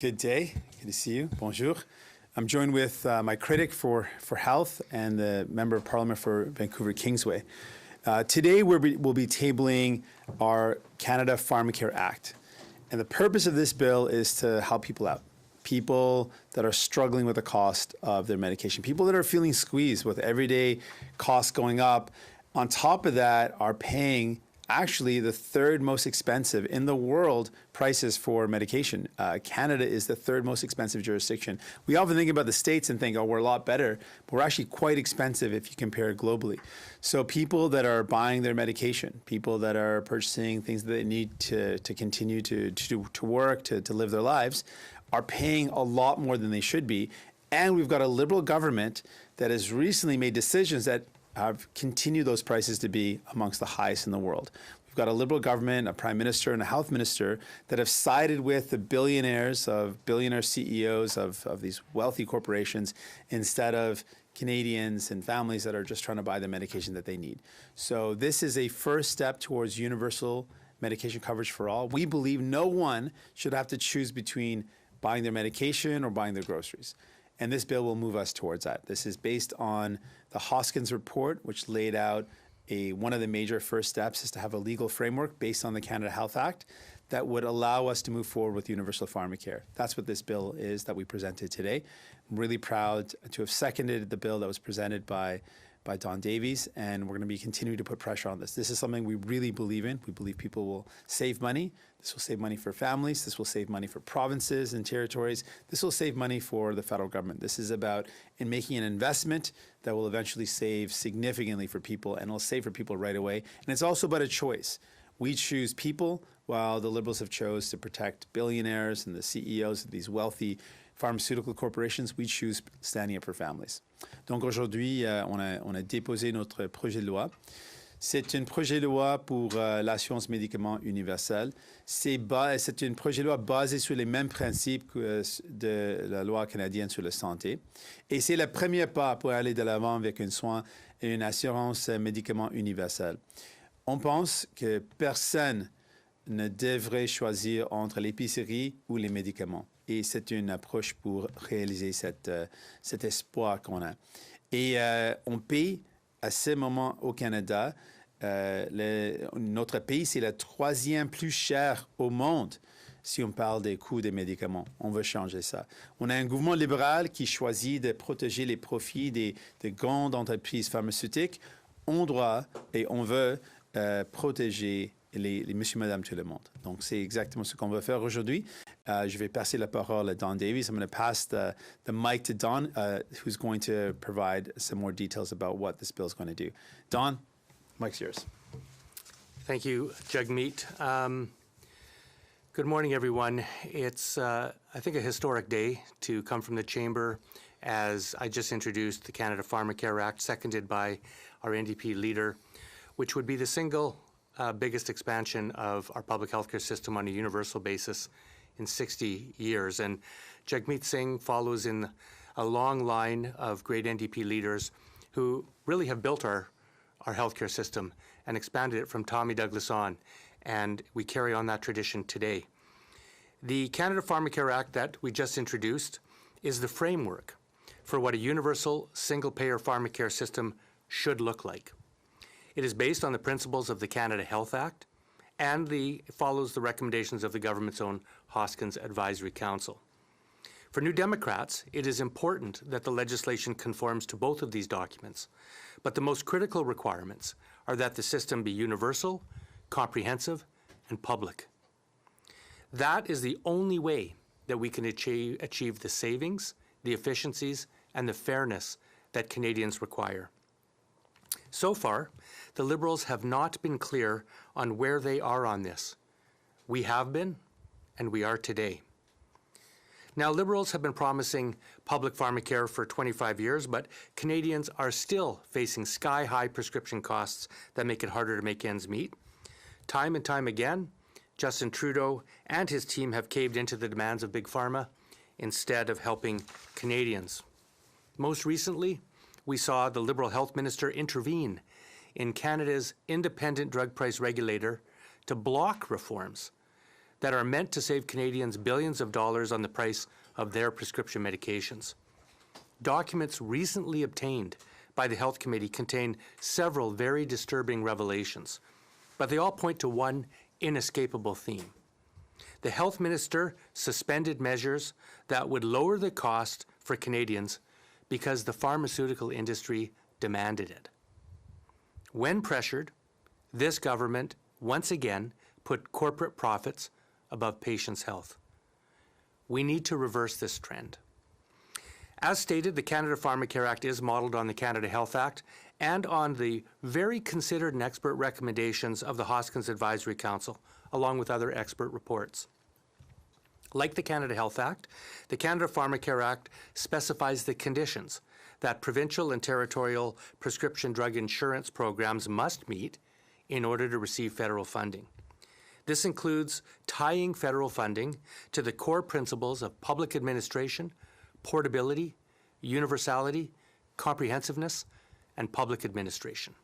Good day. Good to see you. Bonjour. I'm joined with my critic for health and the Member of Parliament for Vancouver Kingsway. Today we'll be tabling our Canada Pharmacare Act. And the purpose of this bill is to help people out. People that are struggling with the cost of their medication. People that are feeling squeezed with everyday costs going up. On top of that, are paying actually the third most expensive in the world prices for medication. Canada is the third most expensive jurisdiction. We often think about the States and think, oh, we're a lot better, but we're actually quite expensive if you compare it globally. So people that are buying their medication, people that are purchasing things that they need to continue to work, to live their lives, are paying a lot more than they should be. And we've got a Liberal government that has recently made decisions that have continued those prices to be amongst the highest in the world. We've got a Liberal government, a Prime Minister and a Health Minister that have sided with the billionaire CEOs of these wealthy corporations instead of Canadians and families that are just trying to buy the medication that they need. So this is a first step towards universal medication coverage for all. We believe no one should have to choose between buying their medication or buying their groceries. And this bill will move us towards that. This is based on the Hoskins report, which laid out one of the major first steps is to have a legal framework based on the Canada Health Act that would allow us to move forward with universal pharmacare. That's what this bill is that we presented today. I'm really proud to have seconded the bill that was presented by Don Davies, and we're going to be continuing to put pressure on this. This is something we really believe in. We believe people will save money. This will save money for families. This will save money for provinces and territories. This will save money for the federal government. This is about making an investment that will eventually save significantly for people, and it'll save for people right away. And it's also about a choice. We choose people, while the Liberals have chose to protect billionaires and the CEOs of these wealthy pharmaceutical corporations. We choose standing up for families. Donc aujourd'hui, on a déposé notre projet de loi. C'est un projet de loi pour l'assurance médicaments universelle. C'est un projet de loi basé sur les mêmes principes que de la loi canadienne sur la santé. Et c'est le premier pas pour aller de l'avant avec un soin et une assurance médicaments universelle. On pense que personne ne devrait choisir entre l'épicerie ou les médicaments. Et c'est une approche pour réaliser cet espoir qu'on a. Et on paye à ce moment au Canada, notre pays, c'est le troisième plus cher au monde si on parle des coûts des médicaments. On veut changer ça. On a un gouvernement libéral qui choisit de protéger les profits des grandes entreprises pharmaceutiques. On doit et on veut protéger les monsieur, madame, tout le monde. Donc, c'est exactement ce qu'on va faire aujourd'hui. Je vais passer la parole à Don Davies. I'm going to pass the mic to Don, who's going to provide some more details about what this bill is going to do. Don, mic's yours. Thank you, Jagmeet. Good morning, everyone. It's, I think, a historic day to come from the Chamber as I just introduced the Canada Pharmacare Act, seconded by our NDP leader, which would be the single biggest expansion of our public healthcare system on a universal basis in 60 years. And Jagmeet Singh follows in a long line of great NDP leaders who really have built our healthcare system and expanded it from Tommy Douglas on. And we carry on that tradition today. The Canada Pharmacare Act that we just introduced is the framework for what a universal single-payer pharmacare system should look like. It is based on the principles of the Canada Health Act and follows the recommendations of the government's own Hoskins Advisory Council. For New Democrats, it is important that the legislation conforms to both of these documents, but the most critical requirements are that the system be universal, comprehensive, and public. That is the only way that we can achieve the savings, the efficiencies, and the fairness that Canadians require. So far, the Liberals have not been clear on where they are on this. We have been, and we are today. Now, Liberals have been promising public pharmacare for 25 years, but Canadians are still facing sky-high prescription costs that make it harder to make ends meet. Time and time again, Justin Trudeau and his team have caved into the demands of Big Pharma instead of helping Canadians. Most recently, we saw the Liberal Health Minister intervene in Canada's independent drug price regulator to block reforms that are meant to save Canadians billions of dollars on the price of their prescription medications. Documents recently obtained by the Health Committee contain several very disturbing revelations, but they all point to one inescapable theme. The Health Minister suspended measures that would lower the cost for Canadians because the pharmaceutical industry demanded it. When pressured, this government once again put corporate profits above patients' health. We need to reverse this trend. As stated, the Canada Pharmacare Act is modeled on the Canada Health Act and on the very considered and expert recommendations of the Hoskins Advisory Council, along with other expert reports. Like the Canada Health Act, the Canada Pharmacare Act specifies the conditions that provincial and territorial prescription drug insurance programs must meet in order to receive federal funding. This includes tying federal funding to the core principles of public administration, portability, universality, comprehensiveness, and public administration.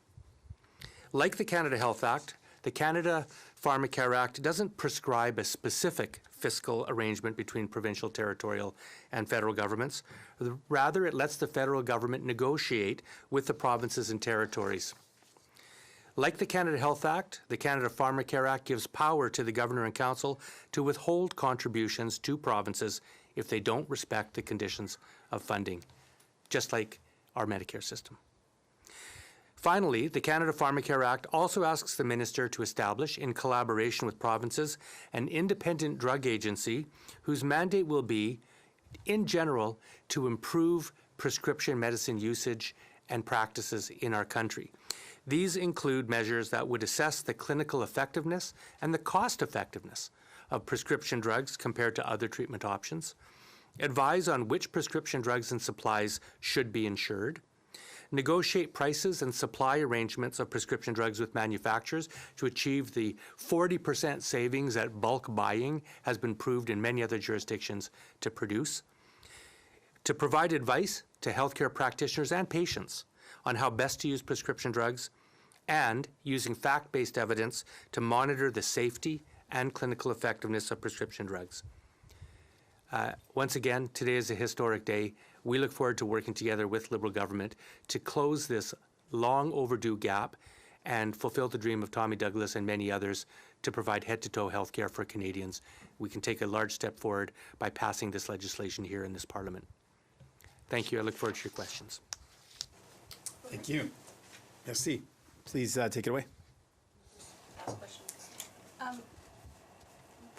Like the Canada Health Act, the Canada Pharmacare Act doesn't prescribe a specific fiscal arrangement between provincial, territorial, and federal governments. Rather, it lets the federal government negotiate with the provinces and territories. Like the Canada Health Act, the Canada Pharmacare Act gives power to the Governor and Council to withhold contributions to provinces if they don't respect the conditions of funding, just like our Medicare system. Finally, the Canada Pharmacare Act also asks the Minister to establish, in collaboration with provinces, an independent drug agency whose mandate will be, in general, to improve prescription medicine usage and practices in our country. These include measures that would assess the clinical effectiveness and the cost effectiveness of prescription drugs compared to other treatment options, advise on which prescription drugs and supplies should be insured, negotiate prices and supply arrangements of prescription drugs with manufacturers to achieve the 40% savings that bulk buying has been proved in many other jurisdictions to produce, to provide advice to healthcare practitioners and patients on how best to use prescription drugs, and using fact-based evidence to monitor the safety and clinical effectiveness of prescription drugs. Once again, today is a historic day. We look forward to working together with Liberal government to close this long overdue gap and fulfill the dream of Tommy Douglas and many others to provide head-to-toe health care for Canadians. We can take a large step forward by passing this legislation here in this Parliament. Thank you. I look forward to your questions. Thank you. Merci. Please take it away.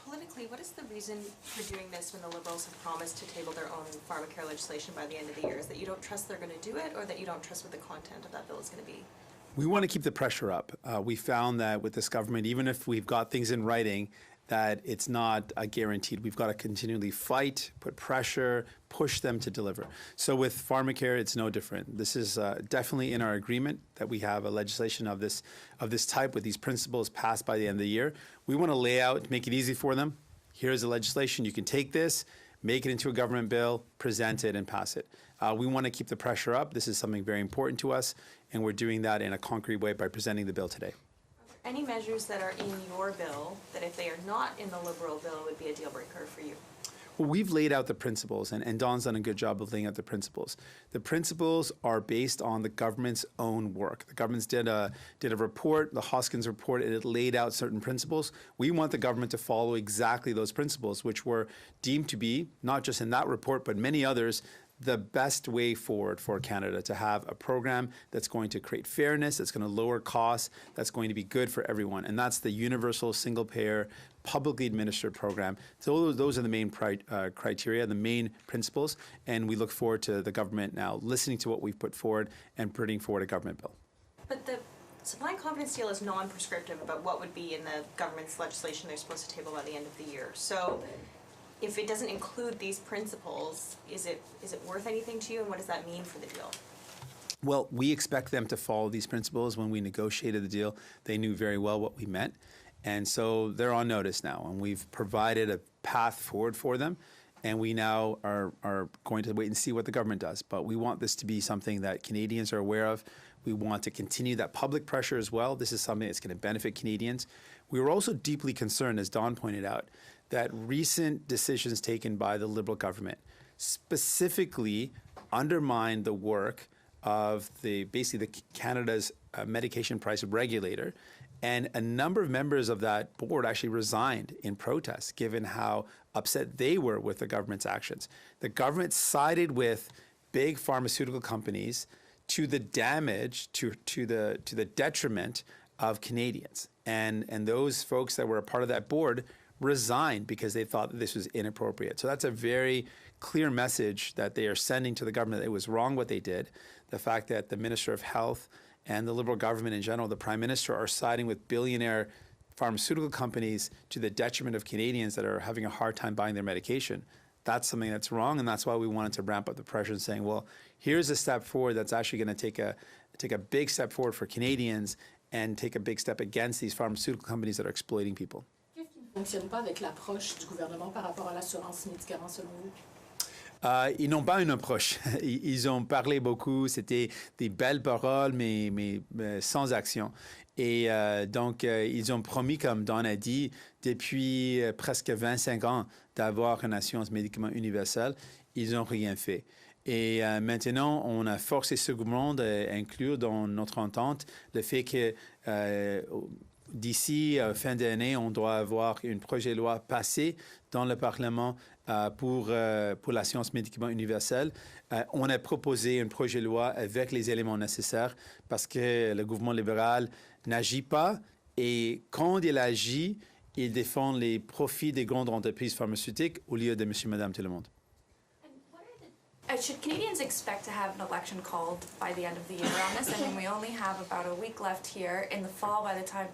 Politically, what is the reason for doing this when the Liberals have promised to table their own pharmacare legislation by the end of the year? Is that you don't trust they're going to do it, or that you don't trust what the content of that bill is going to be? We want to keep the pressure up. We found that with this government, even if we've got things in writing, that it's not guaranteed. We've got to continually fight, put pressure, push them to deliver. So with pharmacare, it's no different. This is definitely in our agreement that we have a legislation of this type with these principles passed by the end of the year. We want to lay out, make it easy for them. Here's the legislation. You can take this, make it into a government bill, present it, and pass it. We want to keep the pressure up. This is something very important to us, and we're doing that in a concrete way by presenting the bill today. Any measures that are in your bill that if they are not in the Liberal bill would be a deal breaker for you? Well, we've laid out the principles, and Don's done a good job of laying out the principles. The principles are based on the government's own work. The government did a report, the Hoskins report, and it laid out certain principles. We want the government to follow exactly those principles, which were deemed to be, not just in that report, but many others, the best way forward for Canada to have a program that's going to create fairness, that's going to lower costs, that's going to be good for everyone. And that's the universal single-payer, publicly administered program. So those are the main criteria, the main principles. And we look forward to the government now listening to what we've put forward and putting forward a government bill. But the supply and confidence deal is non-prescriptive about what would be in the government's legislation they're supposed to table by the end of the year. So if it doesn't include these principles, is it worth anything to you, and what does that mean for the deal? Well, we expect them to follow these principles. When we negotiated the deal, they knew very well what we meant. And so they're on notice now, and we've provided a path forward for them. and we now are going to wait and see what the government does. But we want this to be something that Canadians are aware of. We want to continue that public pressure as well. This is something that's going to benefit Canadians. We were also deeply concerned, as Don pointed out, that recent decisions taken by the Liberal government specifically undermined the work of basically Canada's medication price regulator. And a number of members of that board actually resigned in protest, given how upset they were with the government's actions. The government sided with big pharmaceutical companies to the damage, to the detriment of Canadians. And those folks that were a part of that board resigned because they thought that this was inappropriate. So that's a very clear message that they are sending to the government that it was wrong what they did. The fact that the Minister of Health and the Liberal government in general, the Prime Minister, are siding with billionaire pharmaceutical companies to the detriment of Canadians that are having a hard time buying their medication. That's something that's wrong, and that's why we wanted to ramp up the pressure and saying, well, here's a step forward that's actually going to take a big step forward for Canadians and take a big step against these pharmaceutical companies that are exploiting people. Qu'est-ce qui ne fonctionne pas avec l'approche du gouvernement par rapport à l'assurance médicaments selon vous? Ils n'ont pas une approche. Ils ont parlé beaucoup, c'était des belles paroles, mais sans action. Et donc, ils ont promis, comme Don a dit, depuis presque 25 ans, d'avoir une assurance médicaments universelle. Ils n'ont rien fait. Et maintenant, on a forcé ce gouvernement d'inclure dans notre entente le fait que d'ici fin d'année, on doit avoir un projet de loi passé dans le Parlement pour l'assurance médicaments universelle. On a proposé un projet de loi avec les éléments nécessaires parce que le gouvernement libéral n'agit pas et quand il agit, il défend les profits des grandes entreprises pharmaceutiques au lieu de monsieur, madame, tout le monde. Should Canadians expect to have an election called by the end of the year on this? I mean, we only have about a week left here. In the fall, by the time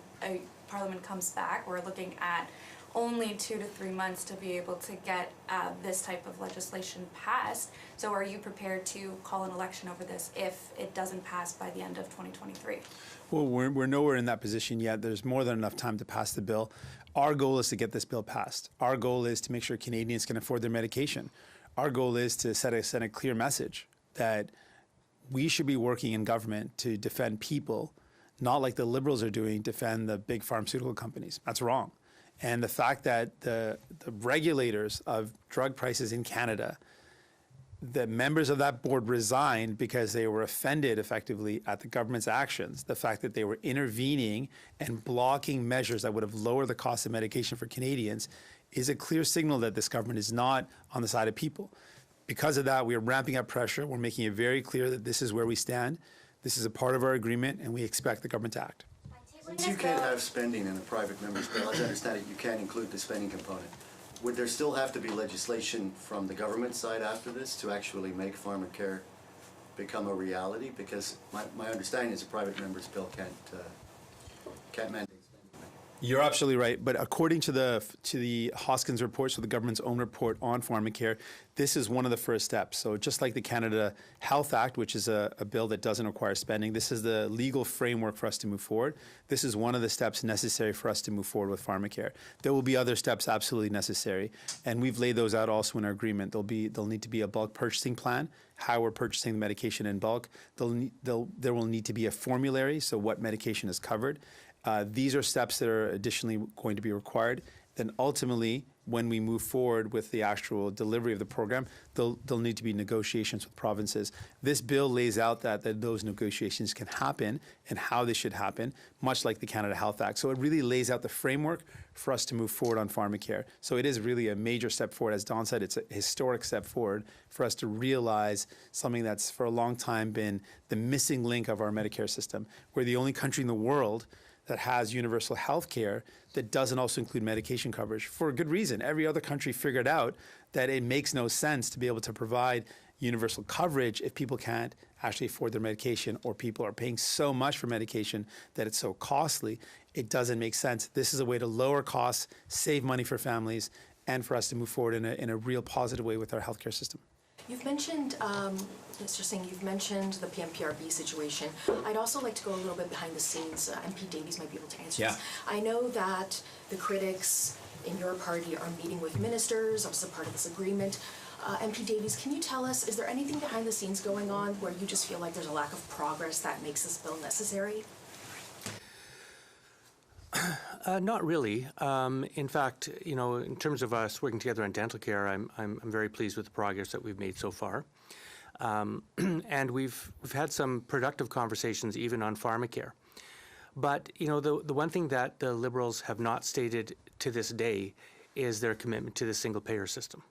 Parliament comes back, we're looking at only 2 to 3 months to be able to get this type of legislation passed. So are you prepared to call an election over this if it doesn't pass by the end of 2023? Well, we're nowhere in that position yet. There's more than enough time to pass the bill. Our goal is to get this bill passed. Our goal is to make sure Canadians can afford their medication. Our goal is to send a clear message that we should be working in government to defend people, not like the Liberals are doing, defend the big pharmaceutical companies. That's wrong. And the fact that the regulators of drug prices in Canada, the members of that board resigned because they were offended effectively at the government's actions. The fact that they were intervening and blocking measures that would have lowered the cost of medication for Canadians is a clear signal that this government is not on the side of people. Because of that, we are ramping up pressure. We're making it very clear that this is where we stand. This is a part of our agreement, and we expect the government to act. Since you can't have spending in a private member's bill, as I understand it, you can't include the spending component. Would there still have to be legislation from the government side after this to actually make pharmacare become a reality? Because my understanding is a private member's bill can't mandate spending. You're absolutely right. But according to the Hoskins report, so the government's own report on pharmacare, this is one of the first steps. So just like the Canada Health Act, which is a bill that doesn't require spending, this is the legal framework for us to move forward. This is one of the steps necessary for us to move forward with pharmacare. There will be other steps absolutely necessary, and we've laid those out also in our agreement. There'll need to be a bulk purchasing plan, how we're purchasing the medication in bulk. There will need to be a formulary, so what medication is covered. These are steps that are additionally going to be required. Then ultimately, when we move forward with the actual delivery of the program, there'll need to be negotiations with provinces. This bill lays out that those negotiations can happen and how they should happen, much like the Canada Health Act. So it really lays out the framework for us to move forward on pharmacare. So it is really a major step forward. As Don said, it's a historic step forward for us to realize something that's for a long time been the missing link of our Medicare system. We're the only country in the world that has universal health care that doesn't also include medication coverage for a good reason. Every other country figured out that it makes no sense to be able to provide universal coverage if people can't actually afford their medication or people are paying so much for medication that it's so costly. It doesn't make sense. This is a way to lower costs, save money for families, and for us to move forward in a real positive way with our healthcare system. You've mentioned, Mr. Singh, you've mentioned the PMPRB situation. I'd also like to go a little bit behind the scenes. MP Davies might be able to answer this. I know that the critics in your party are meeting with ministers as a part of this agreement. MP Davies, can you tell us, is there anything behind the scenes going on where you just feel like there's a lack of progress that makes this bill necessary? Not really. In fact, you know, in terms of us working together on dental care, I'm very pleased with the progress that we've made so far. And we've had some productive conversations even on pharmacare. But, you know, the one thing that the Liberals have not stated to this day is their commitment to the single-payer system.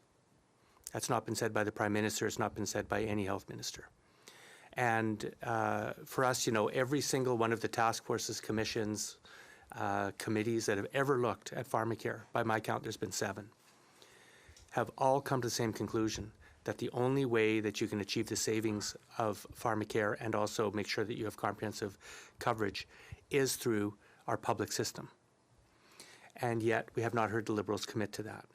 That's not been said by the Prime Minister. It's not been said by any health minister. And for us, you know, every single one of the task forces, commissions, committees that have ever looked at pharmacare, by my count there's been 7, have all come to the same conclusion, that the only way that you can achieve the savings of pharmacare and also make sure that you have comprehensive coverage is through our public system. And yet we have not heard the Liberals commit to that.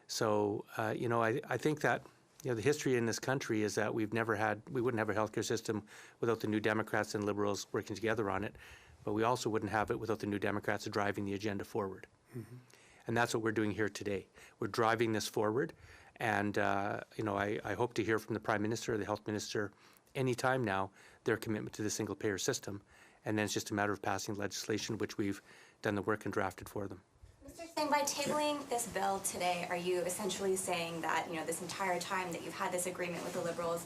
So, you know, I think that, you know, the history in this country is that we wouldn't have a healthcare system without the New Democrats and Liberals working together on it, but we also wouldn't have it without the New Democrats driving the agenda forward. Mm-hmm. And that's what we're doing here today. We're driving this forward, and, you know, I hope to hear from the Prime Minister or the Health Minister anytime now their commitment to the single-payer system, and then it's just a matter of passing legislation, which we've done the work and drafted for them. Mr. Singh, by tabling this bill today, are you essentially saying that, you know, this entire time that you've had this agreement with the Liberals,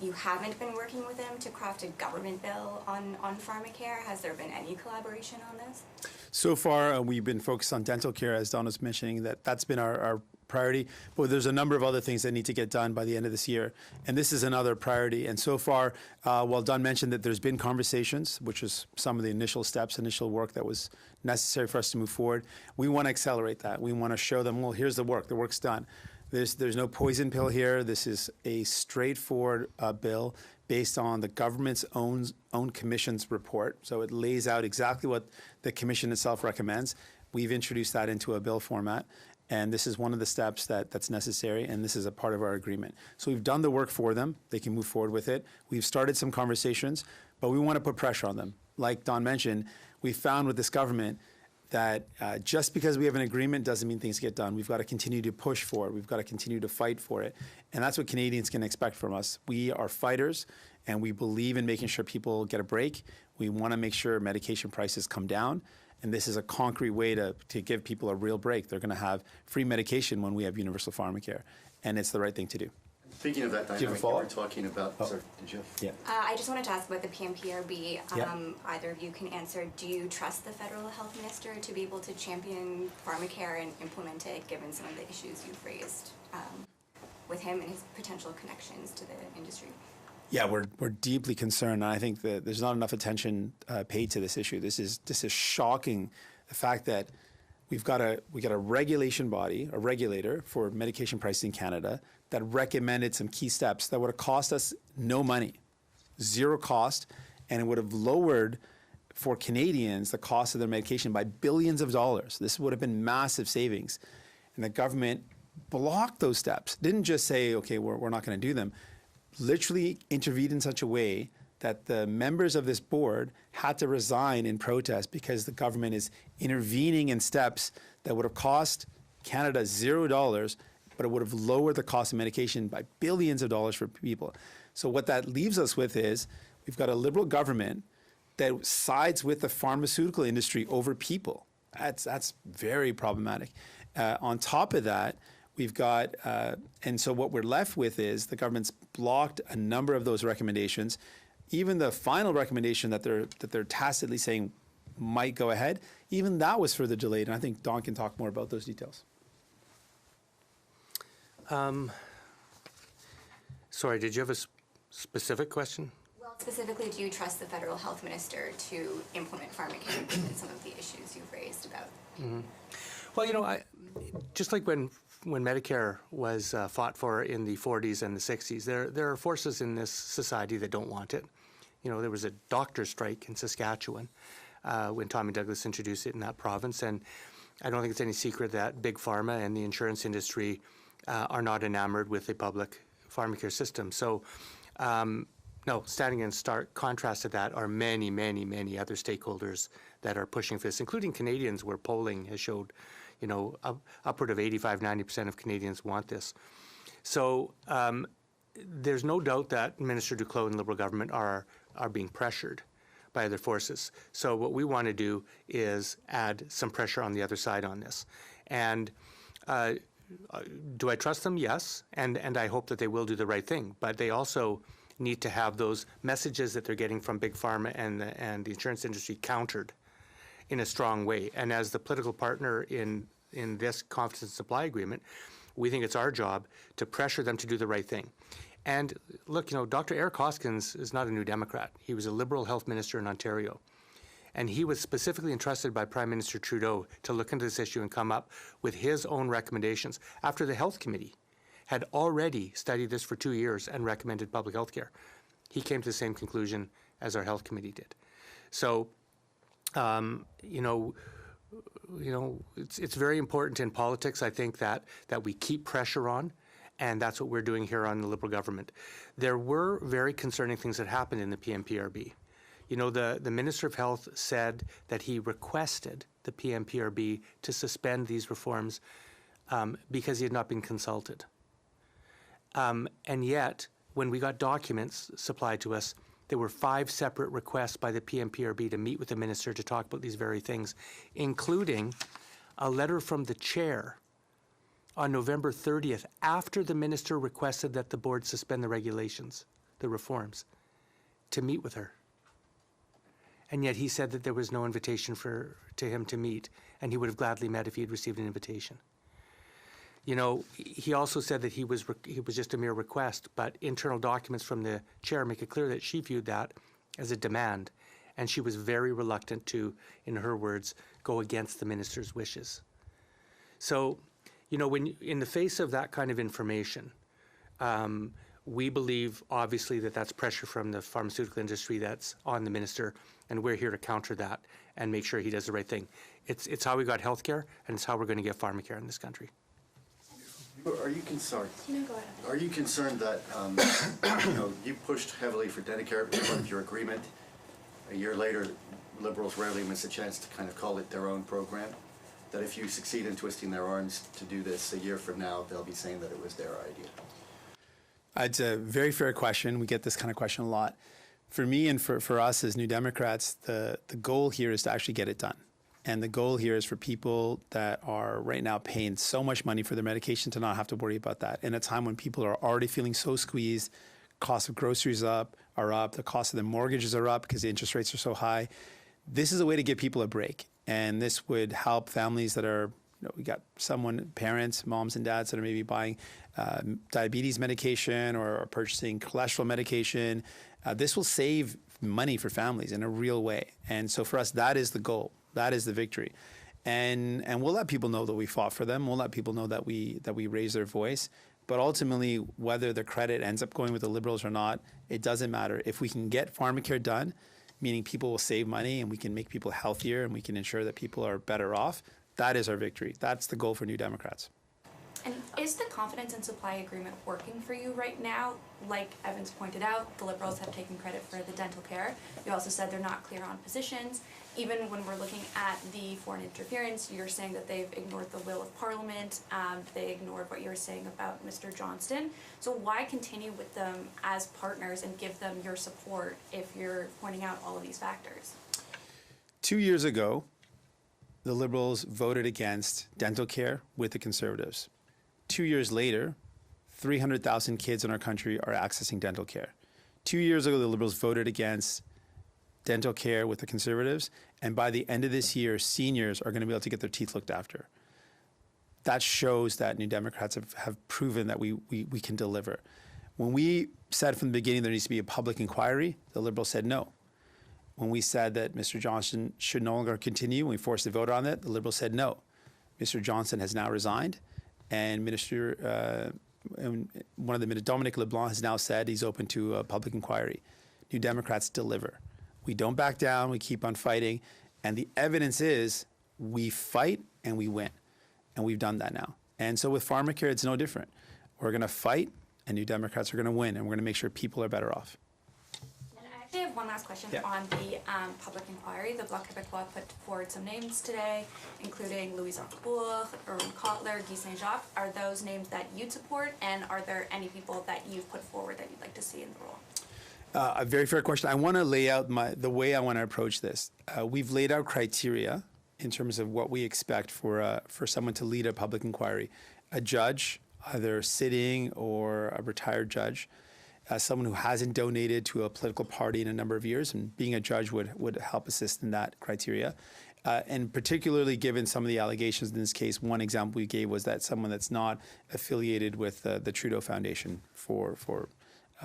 you haven't been working with them to craft a government bill on pharmacare? Has there been any collaboration on this? So far, we've been focused on dental care, as Don was mentioning, that's been our priority, but there's a number of other things that need to get done by the end of this year, and this is another priority. And so far, while Don mentioned that there's been conversations, which is some of the initial steps, initial work that was necessary for us to move forward, we want to accelerate that. We want to show them, well, here's the work's done. There's no poison pill here. This is a straightforward bill based on the government's own commission's report. So it lays out exactly what the commission itself recommends. We've introduced that into a bill format. And this is one of the steps that's necessary, and this is a part of our agreement. So we've done the work for them. They can move forward with it. We've started some conversations, but we want to put pressure on them. Like Don mentioned, we found with this government that just because we have an agreement doesn't mean things get done. We've got to continue to push for it. We've got to continue to fight for it. And that's what Canadians can expect from us. We are fighters, and we believe in making sure people get a break. We want to make sure medication prices come down. And this is a concrete way to give people a real break. They're going to have free medication when we have universal pharmacare, and it's the right thing to do. Speaking of that dynamic, you were talking about. Oh. Sorry, did you? Yeah. I just wanted to ask about the PMPRB. Yeah. Either of you can answer. Do you trust the federal health minister to be able to champion pharmacare and implement it, given some of the issues you've raised with him and his potential connections to the industry? Yeah, we're deeply concerned, and I think that there's not enough attention paid to this issue. This is shocking. The fact that we got a regulation body, a regulator for medication pricing in Canada, that recommended some key steps that would have cost us no money, zero cost, and it would have lowered for Canadians the cost of their medication by billions of dollars. This would have been massive savings, and the government blocked those steps. Didn't just say, okay, we're not going to do them. Literally intervened in such a way that the members of this board had to resign in protest because the government is intervening in steps that would have cost Canada $0, but it would have lowered the cost of medication by billions of dollars for people. So what that leaves us with is we've got a Liberal government that sides with the pharmaceutical industry over people. That's very problematic. On top of that, we've got, and so what we're left with is the government's blocked a number of those recommendations. Even the final recommendation that they're tacitly saying might go ahead, even that was further delayed. And I think Don can talk more about those details. Sorry, did you have a specific question? Well, specifically, do you trust the federal health minister to implement pharmacare given some of the issues you've raised about? Mm-hmm. Well, you know, just like when Medicare was fought for in the 40s and the 60s, there are forces in this society that don't want it. You know, there was a doctor strike in Saskatchewan when Tommy Douglas introduced it in that province, and I don't think it's any secret that Big Pharma and the insurance industry are not enamored with a public pharmacare system. So, no, standing in stark contrast to that are many, many, many other stakeholders that are pushing for this, including Canadians, where polling has showed, upward of 85, 90% of Canadians want this. So there's no doubt that Minister Duclos and the Liberal government are being pressured by other forces. So what we want to do is add some pressure on the other side on this. And do I trust them? Yes. And I hope that they will do the right thing. But they also need to have those messages that they're getting from Big Pharma and the insurance industry countered in a strong way. And as the political partner in this confidence and supply agreement, we think it's our job to pressure them to do the right thing. And look, Dr. Eric Hoskins is not a New Democrat. He was a Liberal health minister in Ontario. And he was specifically entrusted by Prime Minister Trudeau to look into this issue and come up with his own recommendations after the Health Committee had already studied this for 2 years and recommended public health care. He came to the same conclusion as our Health Committee did. So, it's very important in politics, I think, that we keep pressure on, and that's what we're doing here on the Liberal government. There were very concerning things that happened in the PMPRB. The Minister of Health said that he requested the PMPRB to suspend these reforms because he had not been consulted. And yet, when we got documents supplied to us, there were 5 separate requests by the PMPRB to meet with the minister to talk about these very things, including a letter from the chair on November 30th, after the minister requested that the board suspend the regulations, the reforms, to meet with her. And yet he said that there was no invitation to him to meet, and he would have gladly met if he had received an invitation. He also said that he was just a mere request, but internal documents from the chair make it clear that she viewed that as a demand, and she was very reluctant to, in her words, go against the minister's wishes. So, when in the face of that kind of information, we believe, obviously, that that's pressure from the pharmaceutical industry that's on the minister, and we're here to counter that and make sure he does the right thing. It's how we got healthcare, and it's how we're going to get pharmacare in this country. Are you concerned? No, go ahead. Are you concerned that you pushed heavily for Dedicare as part of your agreement? A year later, Liberals rarely miss a chance to kind of call it their own program. That if you succeed in twisting their arms to do this a year from now, they'll be saying that it was their idea. It's a very fair question. We get this kind of question a lot. For me and for us as New Democrats, the goal here is to actually get it done. And the goal here is for people that are right now paying so much money for their medication to not have to worry about that. In a time when people are already feeling so squeezed, cost of groceries are up, the cost of their mortgages are up because the interest rates are so high. This is a way to give people a break. And this would help families that are, we got parents, moms and dads that are maybe buying diabetes medication or purchasing cholesterol medication. This will save money for families in a real way. And so for us, that is the goal. That is the victory. And we'll let people know that we fought for them. We'll let people know that we raise their voice. But ultimately, whether the credit ends up going with the Liberals or not, it doesn't matter. If we can get pharmacare done, meaning people will save money and we can make people healthier and we can ensure that people are better off, that is our victory. That's the goal for New Democrats. And is the confidence and supply agreement working for you right now? Like Evans pointed out, the Liberals have taken credit for the dental care. You also said they're not clear on positions. Even when we're looking at the foreign interference, you're saying that they've ignored the will of Parliament. They ignored what you were saying about Mr. Johnston. So why continue with them as partners and give them your support if you're pointing out all of these factors? 2 years ago, the Liberals voted against dental care with the Conservatives. 2 years later, 300,000 kids in our country are accessing dental care. 2 years ago, the Liberals voted against dental care with the Conservatives, and by the end of this year, seniors are going to be able to get their teeth looked after. That shows that New Democrats have proven that we can deliver. When we said from the beginning there needs to be a public inquiry, the Liberals said no. When we said that Mr. Johnston should no longer continue, when we forced a vote on it, the Liberals said no. Mr. Johnston has now resigned, and one of the Dominic LeBlanc has now said he's open to a public inquiry. New Democrats deliver. We don't back down. We keep on fighting. And the evidence is we fight and we win. And we've done that now. And so with pharmacare, it's no different. We're going to fight, and New Democrats are going to win, and we're going to make sure people are better off. And I actually have one last question Yeah. on the public inquiry. The Bloc Québécois put forward some names today, including Louise Arbour, Erwin Kotler, Guy Saint-Jacques. Are those names that you'd support, and are there any people that you've put forward that you'd like to see in the role? A very fair question. I want to lay out the way I want to approach this. We've laid out criteria in terms of what we expect for someone to lead a public inquiry. A judge, either sitting or a retired judge, someone who hasn't donated to a political party in a number of years, and being a judge would help assist in that criteria. And particularly given some of the allegations in this case, one example we gave was that someone that's not affiliated with the Trudeau Foundation for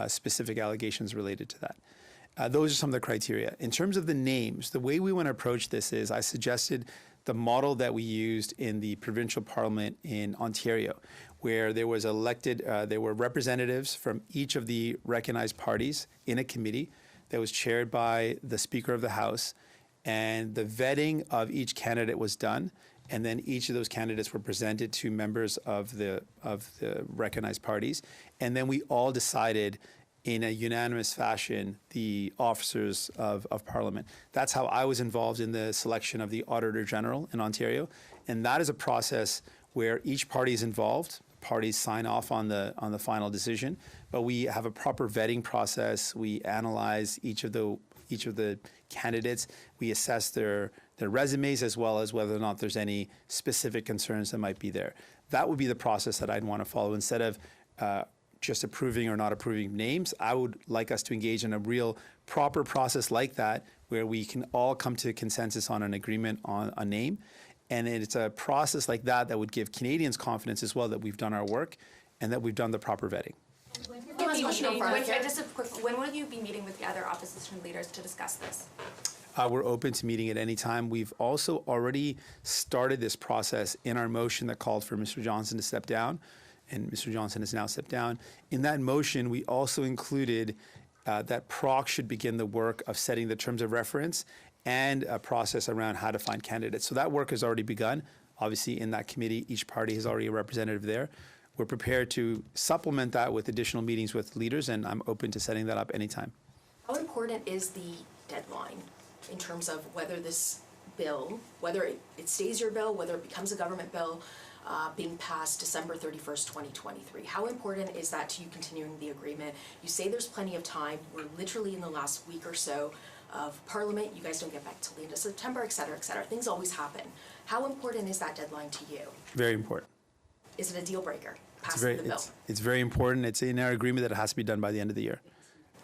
specific allegations related to that. Those are some of the criteria. In terms of the names, the way we want to approach this is I suggested the model that we used in the provincial parliament in Ontario, where there was there were representatives from each of the recognized parties in a committee that was chaired by the Speaker of the House, and the vetting of each candidate was done, and then each of those candidates were presented to members of the recognized parties, and then we all decided in a unanimous fashion the officers of Parliament. That's how I was involved in the selection of the Auditor General in Ontario, and that is a process where each party is involved. Parties sign off on the final decision, but we have a proper vetting process. We analyze each of the candidates. We assess their resumes as well as whether or not there's any specific concerns that might be there. That would be the process that I'd want to follow instead of just approving or not approving names. I would like us to engage in a real proper process like that, where we can all come to consensus on an agreement on a name. And it's a process like that that would give Canadians confidence as well that we've done our work and that we've done the proper vetting. When will you be meeting with the other opposition leaders to discuss this? We're open to meeting at any time. We've also already started this process in our motion that called for Mr. Johnson to step down, and Mr. Johnson has now stepped down. In that motion, we also included that PROC should begin the work of setting the terms of reference and a process around how to find candidates. So that work has already begun. Obviously, in that committee, each party has already a representative there. We're prepared to supplement that with additional meetings with leaders, and I'm open to setting that up anytime. How important is the deadline in terms of whether this bill, whether it stays your bill, whether it becomes a government bill, being passed December 31st, 2023? How important is that to you continuing the agreement? You say there's plenty of time. We're literally in the last week or so of Parliament. You guys don't get back till the end of September, et cetera, et cetera. Things always happen. How important is that deadline to you? Very important. Is it a deal breaker, passing the bill? It's very important. It's in our agreement that it has to be done by the end of the year.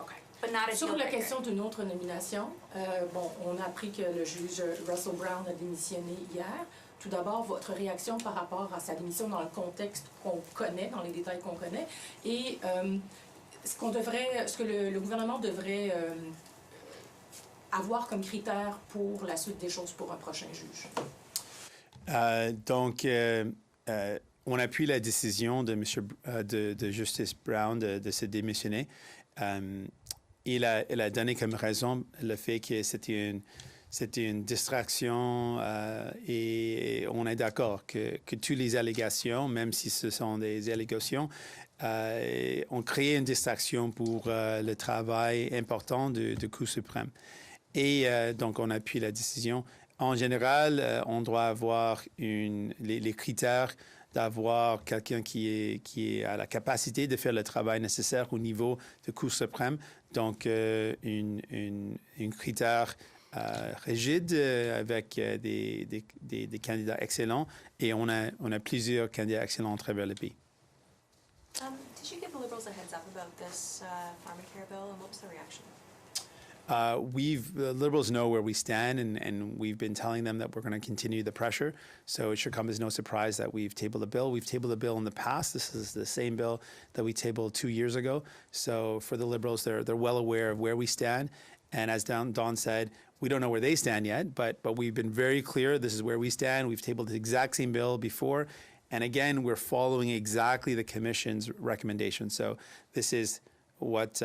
Okay. But not a Sur deal la breaker. question d'une autre nomination, on a appris que le juge Russell Brown a démissionné hier. Tout d'abord, votre réaction par rapport à sa démission dans le contexte qu'on connaît, dans les détails qu'on connaît, et ce que le gouvernement devrait avoir comme critère pour la suite des choses pour un prochain juge. On appuie la décision de Justice Brown de se démissionner. Elle a donné comme raison le fait que c'était une distraction et on est d'accord que toutes les allégations, même si ce sont des allégations, ont créé une distraction pour le travail important de Cour suprême. Et donc, on appuie la décision. En général, on doit avoir les critères d'avoir quelqu'un qui a la capacité de faire le travail nécessaire au niveau de Cour suprême. Donc, un critère rigide avec des candidats excellents. Et on a plusieurs candidats excellents à travers le pays. Did you give the Liberals a heads up about this pharmacare bill, and what was the reaction? The Liberals know where we stand, and we've been telling them that we're going to continue the pressure. So it should come as no surprise that we've tabled a bill. We've tabled a bill in the past. This is the same bill that we tabled 2 years ago. So for the Liberals, they're well aware of where we stand. And as Don said, we don't know where they stand yet, but we've been very clear. This is where we stand. We've tabled the exact same bill before. And again, we're following exactly the Commission's recommendation. So this is what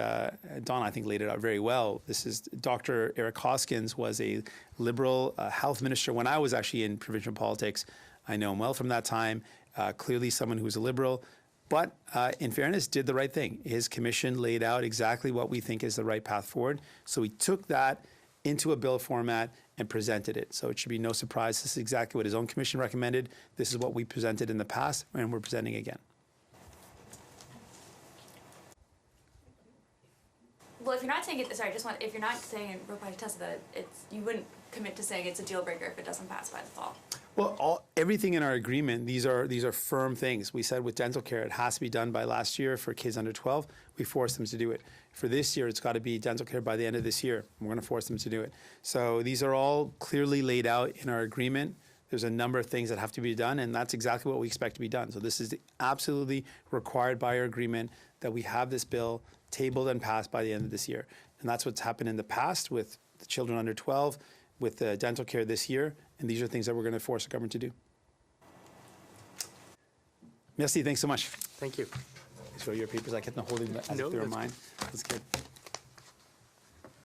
Don, I think, laid it out very well. This is Dr. Eric Hoskins was a Liberal health minister when I was actually in provincial politics. I know him well from that time. Clearly someone who was a Liberal, but in fairness, did the right thing. His commission laid out exactly what we think is the right path forward. So he took that into a bill format and presented it. So it should be no surprise. This is exactly what his own commission recommended. This is what we presented in the past, and we're presenting again. Well, if you're not saying it, sorry, if you're not saying, Tessa, that you wouldn't commit to saying it's a deal breaker if it doesn't pass by the fall. Well, everything in our agreement, these are firm things. We said with dental care, it has to be done by last year for kids under 12. We forced them to do it. For this year, it's got to be dental care by the end of this year. We're going to force them to do it. So these are all clearly laid out in our agreement. There's a number of things that have to be done, and that's exactly what we expect to be done. So this is absolutely required by our agreement that we have this bill tabled and passed by the end of this year. And that's what's happened in the past with the children under 12, with the dental care this year, and these are things that we're going to force the government to do. Merci, thanks so much. Thank you. Show your papers. I kept them holding them as if they were mine. That's good.